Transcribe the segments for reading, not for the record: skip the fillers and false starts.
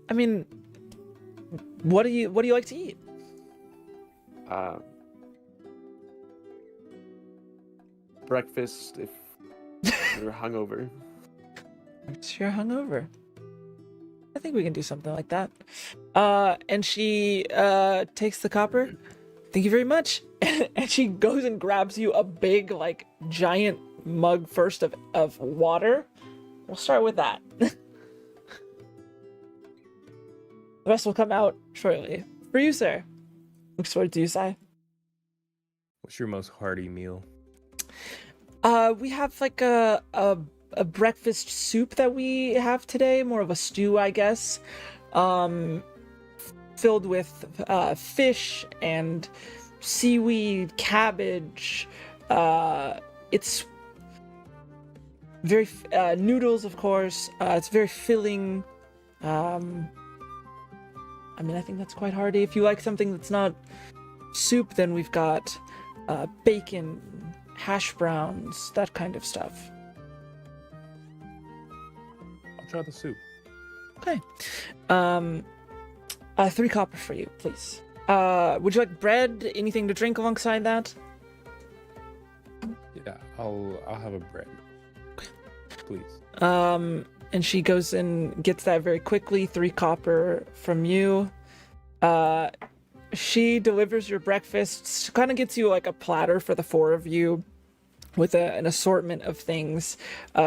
I mean, what do you like to eat? Breakfast if you're hungover. If you're hungover. I think we can do something like that. And she takes the copper. Thank you very much. And she goes and grabs you a big, like, giant mug first of water. We'll start with that. The rest will come out shortly. For you, sir. Looks forward to you, Sai. What's your most hearty meal? We have like a breakfast soup that we have today, more of a stew, I guess. Filled with fish and seaweed, cabbage. It's very noodles, of course. It's very filling. I mean, I think that's quite hearty. If you like something that's not soup, then we've got bacon, hash browns, that kind of stuff. I'll try the soup. Okay. 3 copper for you, please. Would you like bread? Anything to drink alongside that? Yeah, I'll have a bread. Please. And she goes and gets that very quickly. 3 copper from you. She delivers your breakfast. Kind of gets you like a platter for the 4 of you with an assortment of things.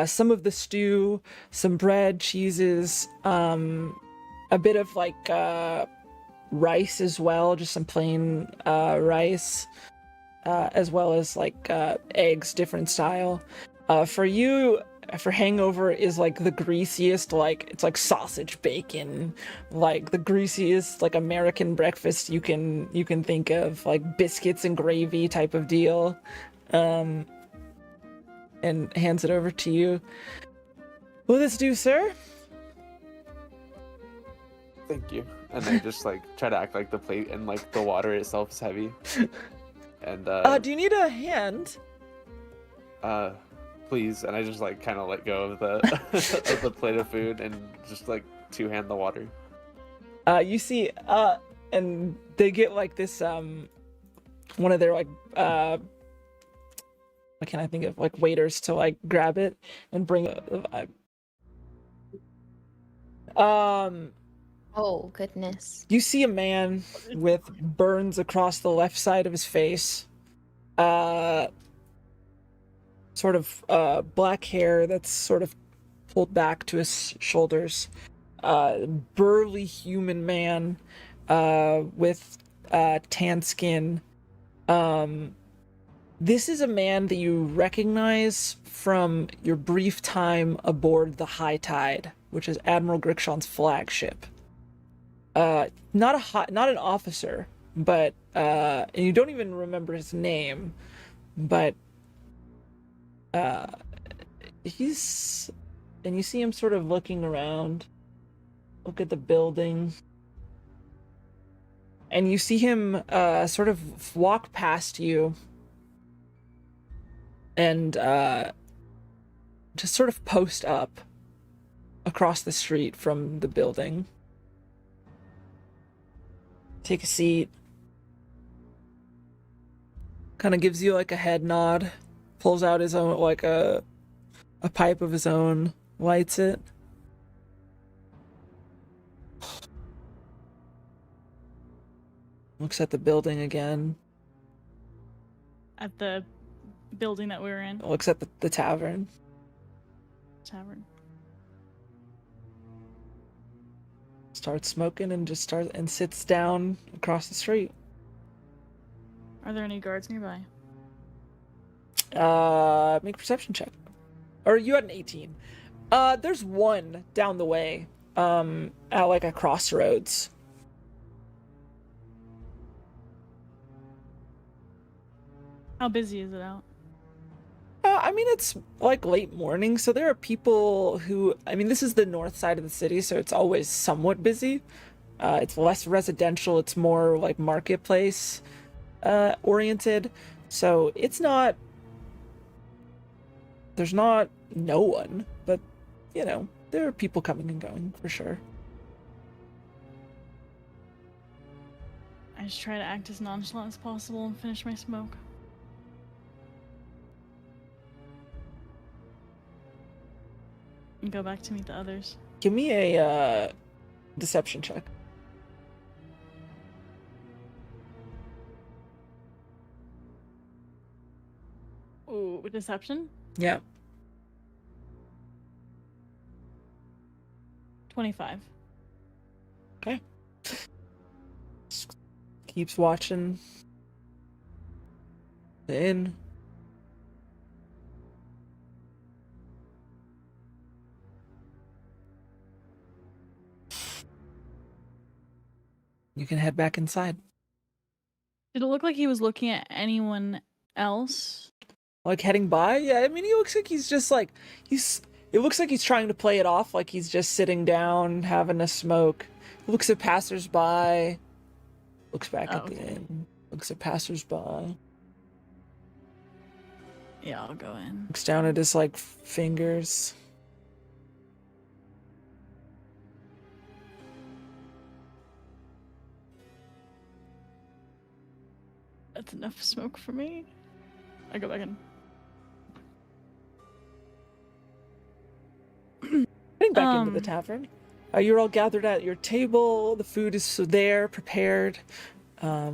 Some of the stew, some bread, cheeses, a bit of like rice as well, just some plain rice, as well as like eggs, different style. For you, for hangover is like the greasiest, like it's like sausage bacon, like the greasiest like American breakfast you can think of, like biscuits and gravy type of deal. And hands it over to you. Will this do, sir? Thank you. And I just like try to act like the plate and like the water itself is heavy. And do you need a hand? please. And I just like kind of let go of the of the plate of food and just like 2-hand the water. You see, and they get like this one of their like what can I think of, like waiters to like grab it and bring it. Oh, goodness. You see a man with burns across the left side of his face. Sort of black hair that's sort of pulled back to his shoulders. Burly human man with tan skin. This is a man that you recognize from your brief time aboard the High Tide, which is Admiral Grixon's flagship. Not an officer, but and you don't even remember his name, but he's, and you see him sort of looking around, look at the building, and you see him sort of walk past you and just sort of post up across the street from the building. Take a seat. Kind of gives you like a head nod. Pulls out his own, like a pipe of his own. Lights it. Looks at the building again. At the building that we were in. Looks at the tavern. Tavern. Starts smoking and just sits down across the street. Are there any guards nearby? Make a perception check. Or you had an 18. There's one down the way, at like a crossroads. How busy is it out? I mean, it's like late morning, so there are people who, I mean, this is the north side of the city, so it's always somewhat busy. It's less residential, it's more like marketplace oriented. So it's not, there's not no one, but you know, there are people coming and going for sure. just try to act as nonchalant as possible and finish my smoke. And go back to meet the others. Give me a deception check. Ooh, deception? Yeah. 25. Okay. Keeps watching the inn. You can head back inside. Did it look like he was looking at anyone else? Like heading by? Yeah, I mean, he looks like he's just like, it looks like he's trying to play it off like he's just sitting down, having a smoke. Looks at passersby. Looks back at the inn. Looks at passersby. Yeah, I'll go in. Looks down at his, like, fingers. That's enough smoke for me. I go back in. Getting back into the tavern. You're all gathered at your table. The food is there, prepared. I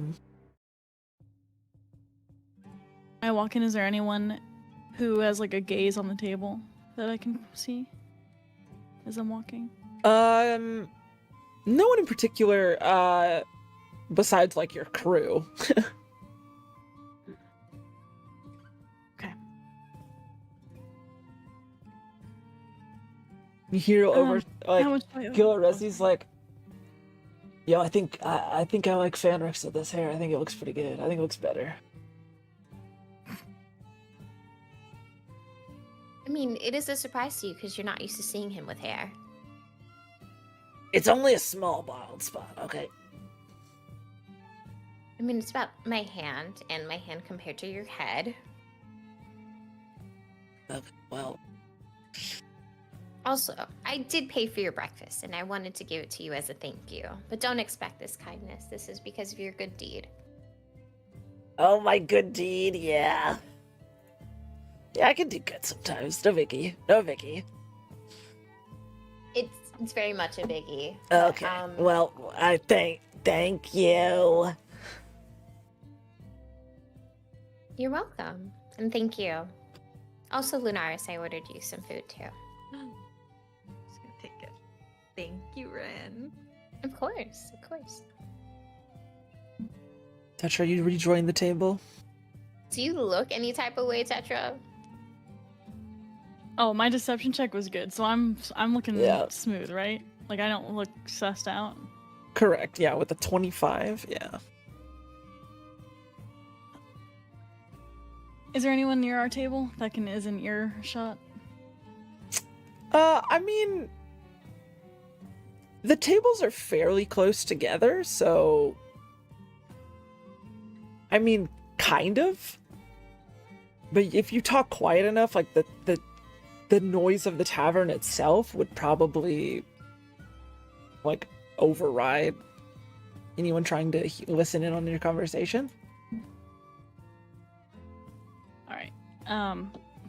walk in. Is there anyone who has like a gaze on the table that I can see as I'm walking? No one in particular, besides like your crew. Okay. You hear over like how much do I owe? Gilrezi's like, yo, I think I like Fanrix with this hair. I think it looks pretty good. I think it looks better. I mean, it is a surprise to you because you're not used to seeing him with hair. It's only a small bald spot, okay? I mean, it's about my hand, and my hand compared to your head. Okay, well. Also, I did pay for your breakfast, and I wanted to give it to you as a thank you. But don't expect this kindness. This is because of your good deed. Oh, my good deed, yeah. Yeah, I can do good sometimes. No Vicky. No Vicky. It's very much a biggie. Okay. Well, I thank you. You're welcome. And thank you. Also, Lunaris, I ordered you some food too. Just gonna take it. Thank you, Ren. Of course, of course. Tetra, you rejoin the table? Do you look any type of way, Tetra? Oh, my deception check was good, so I'm looking smooth, right? Like I don't look sussed out. Correct, yeah, with the 25, yeah. Is there anyone near our table that is an earshot? I mean, the tables are fairly close together, so I mean, kind of. But if you talk quiet enough, like the noise of the tavern itself would probably like override anyone trying to listen in on your conversation. All right.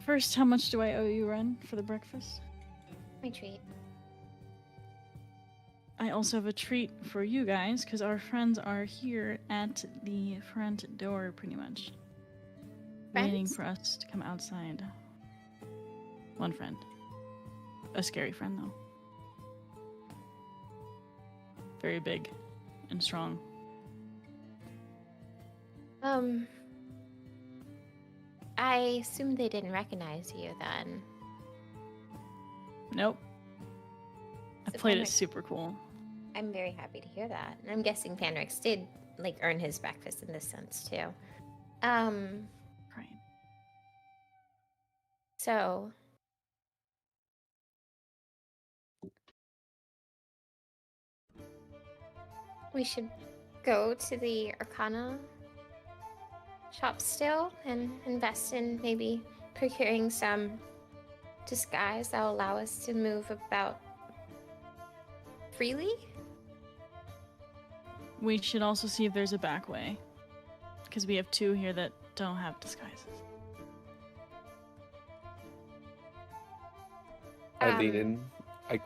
First, how much do I owe you, Ren, for the breakfast? My treat. I also have a treat for you guys because our friends are here at the front door, pretty much. Waiting for us to come outside. One friend. A scary friend, though. Very big and strong. I assume they didn't recognize you then. Nope. I So played it Fanrix- super cool. I'm very happy to hear that. And I'm guessing Fanrix did, like, earn his breakfast in this sense, too. Right. So... we should go to the Arcana shop still and invest in maybe procuring some disguise that will allow us to move about freely? We should also see if there's a back way. Because we have 2 here that don't have disguises. I lean in.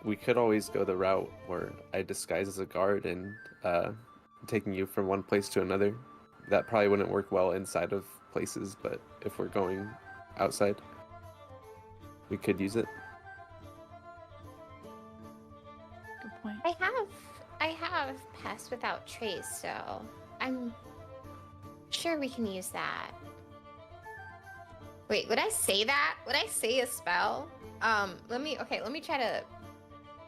We could always go the route where I disguise as a guard and taking you from one place to another. That probably wouldn't work well inside of places, but if we're going outside, we could use it. Good point. I have Pass Without Trace, so I'm sure we can use that. Wait, would I say that? Would I say a spell? Let me try to...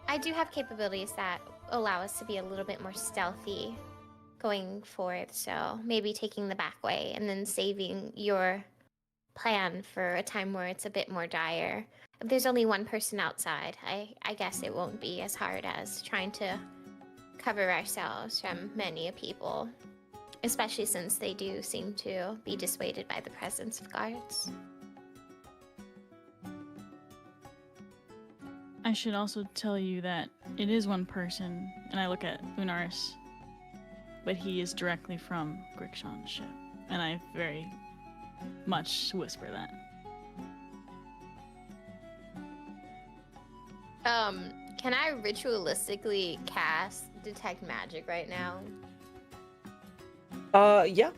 I do have capabilities that allow us to be a little bit more stealthy going forward, so maybe taking the back way and then saving your plan for a time where it's a bit more dire. If there's only one person outside, I guess it won't be as hard as trying to cover ourselves from many people, especially since they do seem to be dissuaded by the presence of guards. I should also tell you that it is one person, and I look at Unaris, but he is directly from Grixon's ship, and I very much whisper that. Can I ritualistically cast Detect Magic right now? Yeah.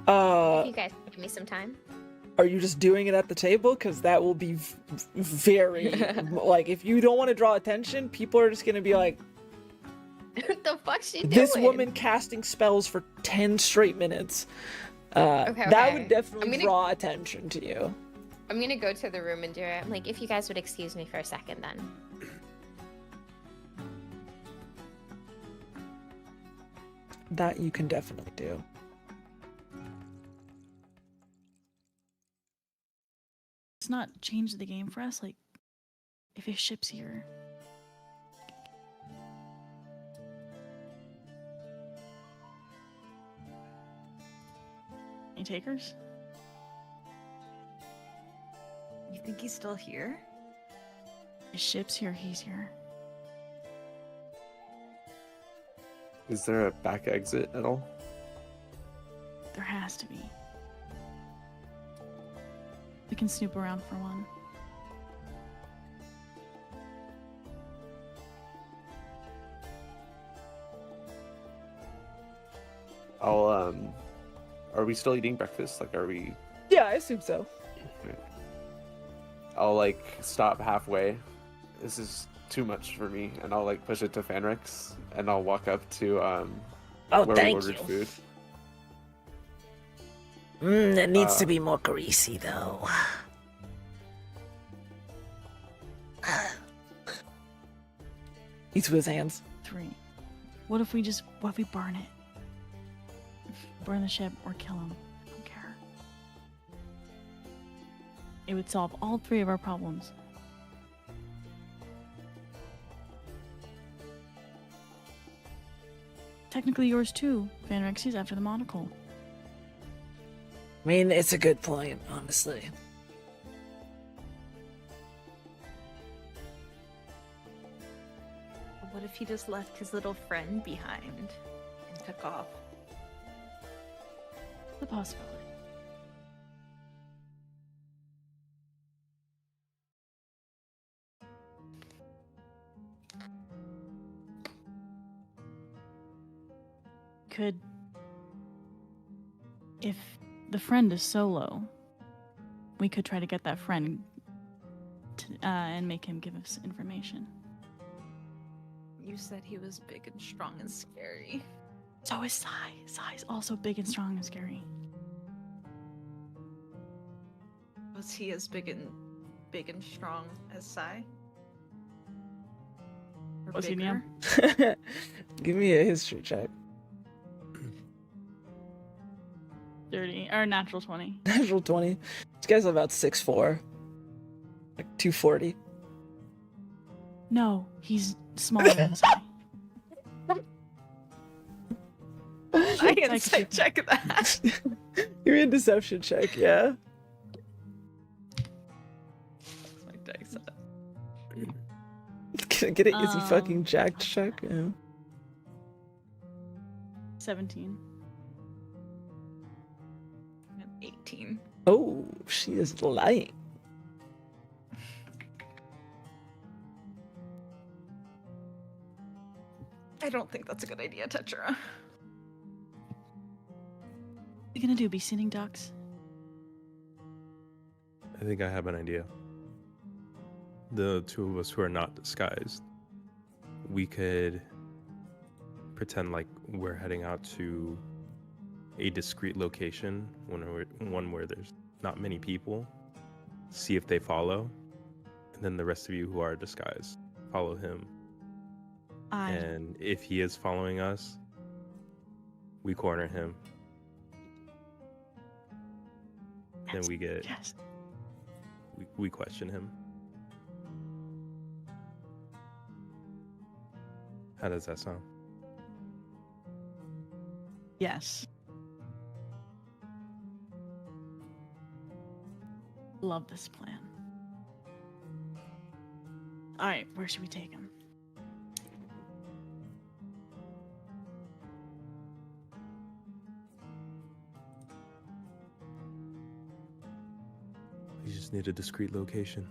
If you guys give me some time. Are you just doing it at the table? Because that will be very like, if you don't want to draw attention, people are just gonna be like, What the fuck's she doing? this woman casting spells for 10 straight minutes. Okay. That would definitely I'm gonna- draw attention to you. I'm gonna go to the room and do it. I'm like, if you guys would excuse me for a second, then. That you can definitely do. It's not change the game for us, like, if his ship's here. Any takers? You think he's still here? His ship's here, he's here. Is there a back exit at all? There has to be. We can snoop around for one. Are we still eating breakfast? Like, are we? Yeah, I assume so. I'll like stop halfway. This is too much for me, and I'll like push it to Fanrex, and I'll walk up to Oh, where we thank ordered you. food. It needs to Uh, be more greasy, though. Eats with his hands. 3. What if we burn it? Burn the ship or kill him? I don't care. It would solve all 3 of our problems. Technically yours too, Vanrexi's after the monocle. I mean, it's a good point, honestly. What if he just left his little friend behind and took off? The possibility. Could, if the friend is solo, we could try to get that friend and make him give us information. You said he was big and strong and scary. So is Sai. Sai's also big and strong and scary. Was he as big and strong as Sai? Or Was he bigger? Liam? Give me a history check. 30 or natural 20. Natural 20. This guy's about 6'4". Like 240. No, he's smaller than Sai. I It's insight check that. Give me a deception check, yeah? My dice up. Can I get an easy fucking jacked I'll do check? that. Yeah. 17. And 18. Oh, she is lying. I don't think that's a good idea, Tetra. What are you gonna do? Be sitting ducks? I think I have an idea. The two of us who are not disguised, we could pretend like we're heading out to a discreet location, one where there's not many people, see if they follow, and then the rest of you who are disguised follow him. And if he is following us, we corner him. Then we get Yes. we question him. How does that sound? Yes. Love this plan. Alright, where should we take him? We just need a discreet location.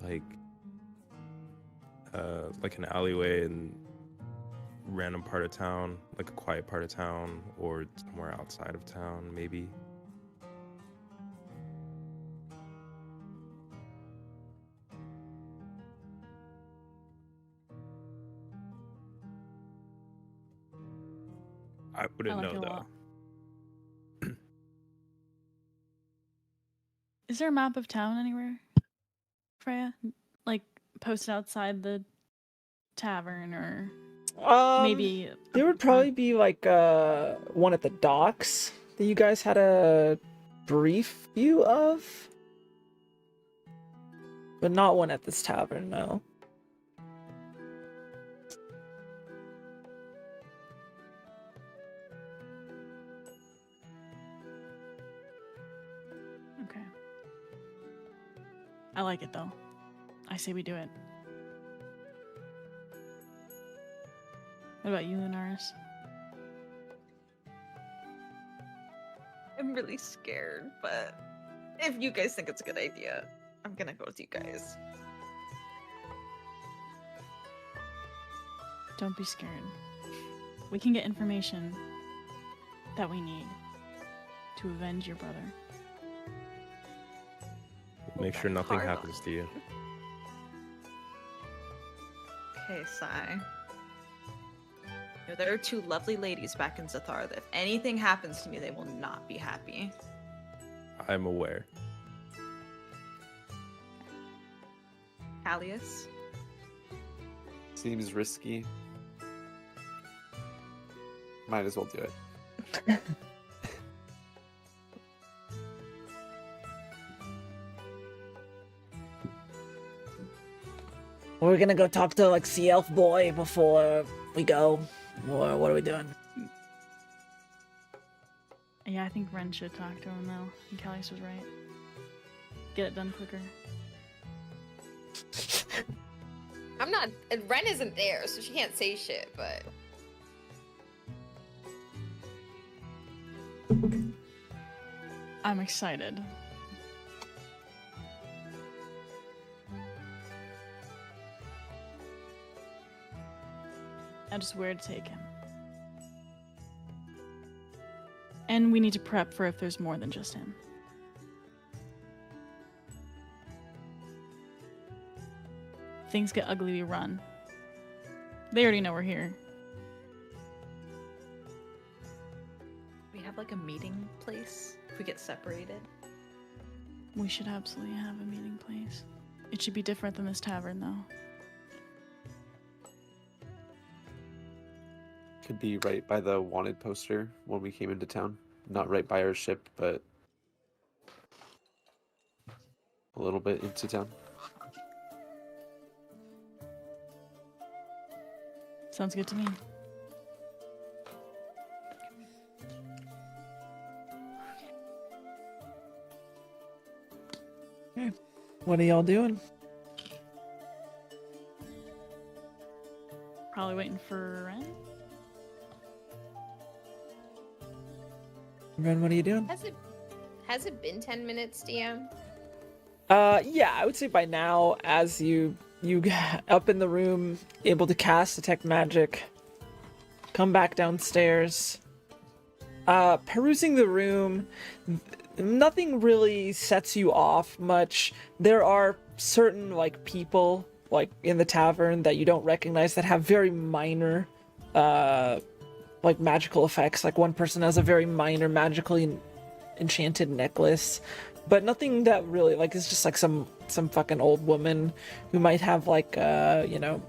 Like an alleyway in random part of town, like a quiet part of town, or somewhere outside of town, maybe. I wouldn't like know it a though. lot. Is there a map of town anywhere, Freya? Like posted outside the tavern, or maybe There would probably be like one at the docks that you guys had a brief view of, but not one at this tavern. No. Okay. I like it though. I say we do it. What about you, Lunaris? I'm really scared, but if you guys think it's a good idea, I'm gonna go with you guys. Don't be scared. We can get information that we need to avenge your brother. Make sure nothing Hard on. happens to you. Okay, Sai. There are two lovely ladies back in Zathar that if anything happens to me, they will not be happy. I'm aware. Callius? Seems risky. Might as well do it. We're gonna go talk to like Sea Elf Boy before we go, or what are we doing? Yeah, I think Ren should talk to him though. And Callius was right. Get it done quicker. I'm not. Ren isn't there, so she can't say shit. But I'm excited. Now just where to take him. And we need to prep for if there's more than just him. Things get ugly, we run. They already know we're here. We have like a meeting place if we get separated. We should absolutely have a meeting place. It should be different than this tavern, though. Could be right by the wanted poster when we came into town. Not right by our ship, but a little bit into town. Sounds good to me. What are y'all doing? Probably waiting for Ren. Ren, what are you doing? Has it been 10 minutes, DM? Yeah, I would say by now, as you up in the room, able to cast detect magic, come back downstairs, perusing the room, nothing really sets you off much. There are certain like people like in the tavern that you don't recognize that have very minor like magical effects. Like one person has a very minor magically enchanted necklace, but nothing that really like it's just like some fucking old woman who might have like you know,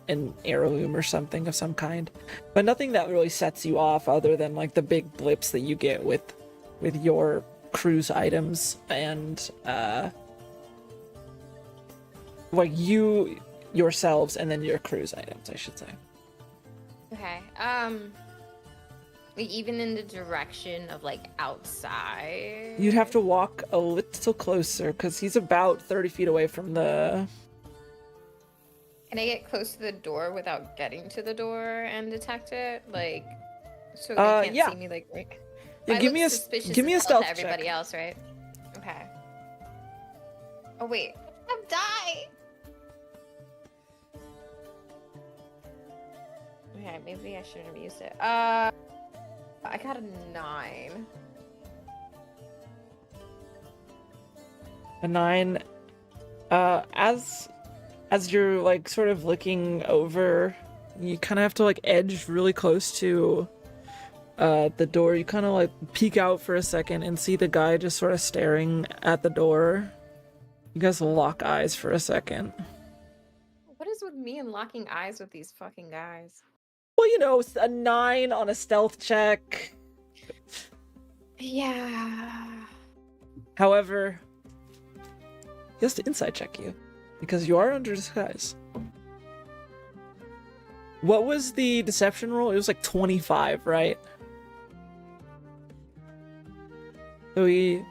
an heirloom or something of some kind, but nothing that really sets you off other than like the big blips that you get with your cruise items and like you yourselves and then your cruise items, I should say. Okay. Like, even in the direction of like outside. You'd have to walk a little closer because he's about 30 feet away from the. Can I get close to the door without getting to the door and detect it? Like, so they can't yeah. see me. Like, right? Yeah, I give me look a suspicious give me a as hell stealth to everybody check. else, right? Okay. Oh wait, I've died. Okay, maybe I shouldn't have used it. I got a 9. A 9. As you're like sort of looking over, you kind of have to like edge really close to the door. You kind of like peek out for a second and see the guy just sort of staring at the door. You guys lock eyes for a second. What is with me and locking eyes with these fucking guys? Well, you know, a 9 on a stealth check. Yeah. However, he has to inside check you because you are under disguise. What was the deception roll? It was like 25, right? So he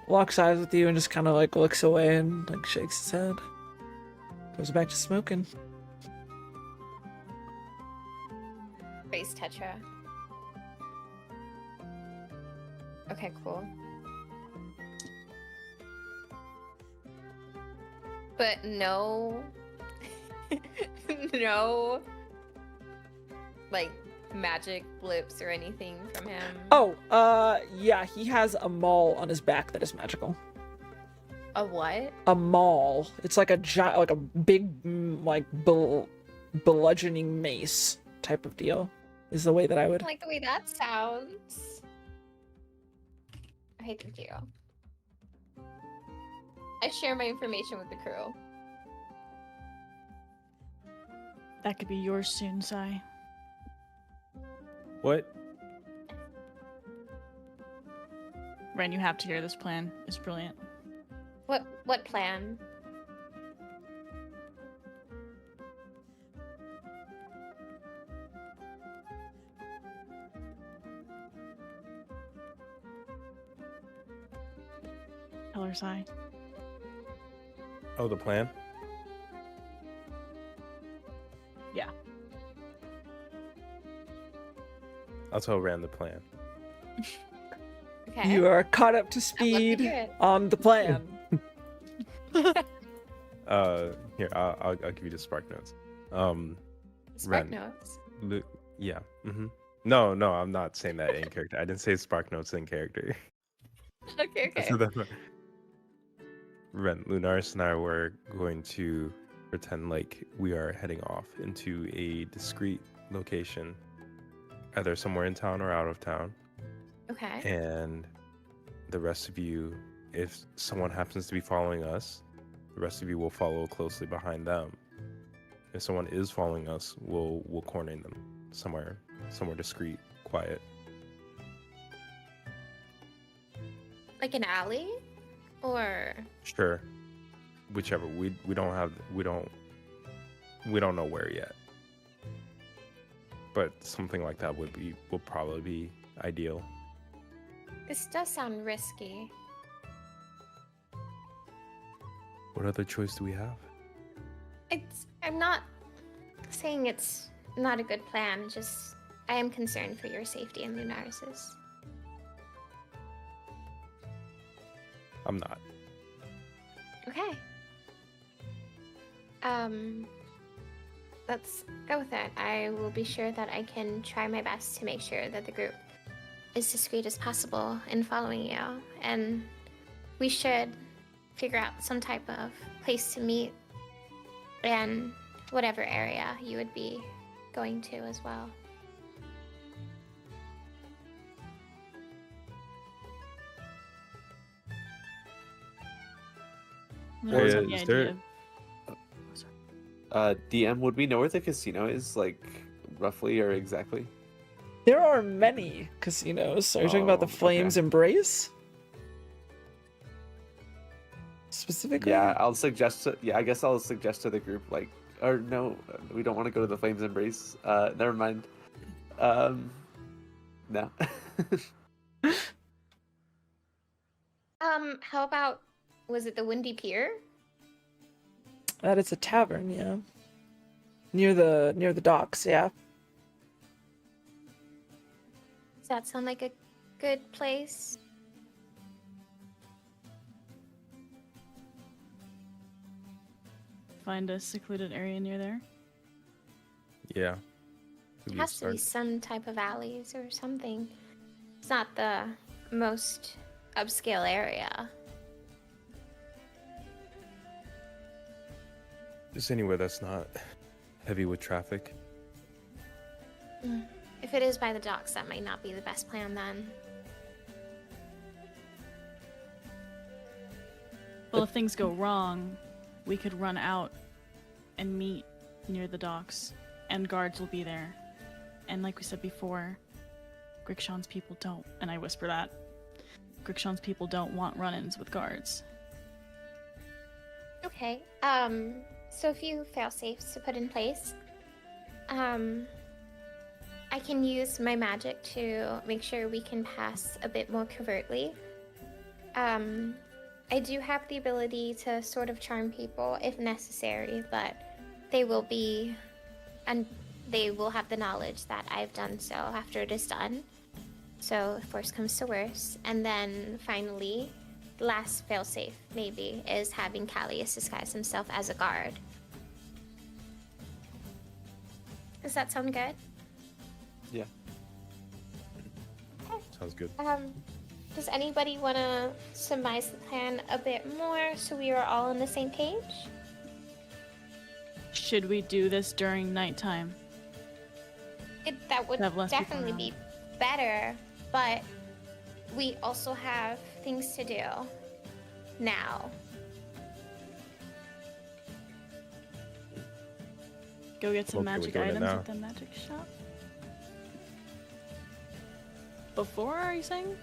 locks eyes with you and just kind of like looks away and like shakes his head. Goes back to smoking. Face Tetra. Okay, cool. But no, no, like magic blips or anything from him. Oh, yeah, he has a maul on his back that is magical. A what? A maul. It's like a like a big, like bludgeoning mace type of deal. Is the way that I would. I like the way that sounds. Okay, thank you. I share my information with the crew. That could be yours soon, Sai. What? Ren, you have to hear this plan. It's brilliant. What plan? Tell her, Sai. Oh, the plan? Yeah. I'll tell Rand the plan. Okay. You are caught up to I'd love to speed hear it. on the plan. Here, I'll give you the spark notes. Spark Ren. notes. Yeah. No, I'm not saying that in character. I didn't say spark notes in character. Okay, okay. So that's Ren, Lunaris and I were going to pretend like we are heading off into a discreet location, either somewhere in town or out of town. Okay. And the rest of you, if someone happens to be following us, the rest of you will follow closely behind them. If someone is following us, we'll corner them somewhere discreet, quiet. Like an alley? Or Sure. Whichever. We don't know where yet. But something like that will probably be ideal. this does sound risky. What other choice do we have? I'm not saying it's not a good plan, just I am concerned for your safety and Lunaris's. I'm not. Okay. Let's go with that. I will be sure that I can try my best to make sure that the group is discreet as possible in following you. And we should figure out some type of place to meet in whatever area you would be going to as well. What Is the there- idea? DM, would we know where the casino is, like roughly or exactly? There are many casinos. Are you talking about the Oh, Flames okay. Embrace? Specifically? Yeah, I guess I'll suggest to the group, like, or no, we don't want to go to the Flames Embrace. Never mind. No. How about, was it the Windy Pier? That is a tavern, yeah. Near the docks, yeah. Does that sound like a good place? Find a secluded area near there. Yeah. It Could be a has to be start. some type of alleys or something. It's not the most upscale area. Just anywhere that's not heavy with traffic. If it is by the docks, that might not be the best plan then. Well, if things go wrong, we could run out and meet near the docks, and guards will be there. And like we said before, Grixion's people don't, and I whisper that, Grixion's people don't want run-ins with guards. Okay. So a few fail-safes to put in place. I can use my magic to make sure we can pass a bit more covertly. I do have the ability to sort of charm people if necessary, but they will be, and they will have the knowledge that I've done so after it is done. So if worst comes to worst. And then finally, the last failsafe maybe is having Callius disguise himself as a guard. Does that sound good? Yeah. Sounds good. Does anybody want to surmise the plan a bit more so we are all on the same page? Should we do this during nighttime? That would Have less people definitely around. be better, but we also have things to do now. Go get some Okay, we're magic doing it items now. at the magic shop? Before, are you saying?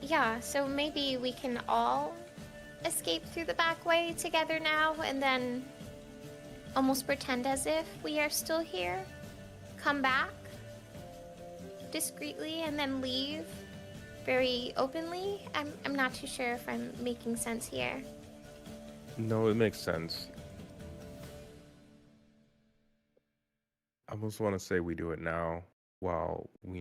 Yeah, so maybe we can all escape through the back way together now and then almost pretend as if we are still here. Come back discreetly and then leave very openly. I'm not too sure if I'm making sense here. No, it makes sense. I almost want to say we do it now while we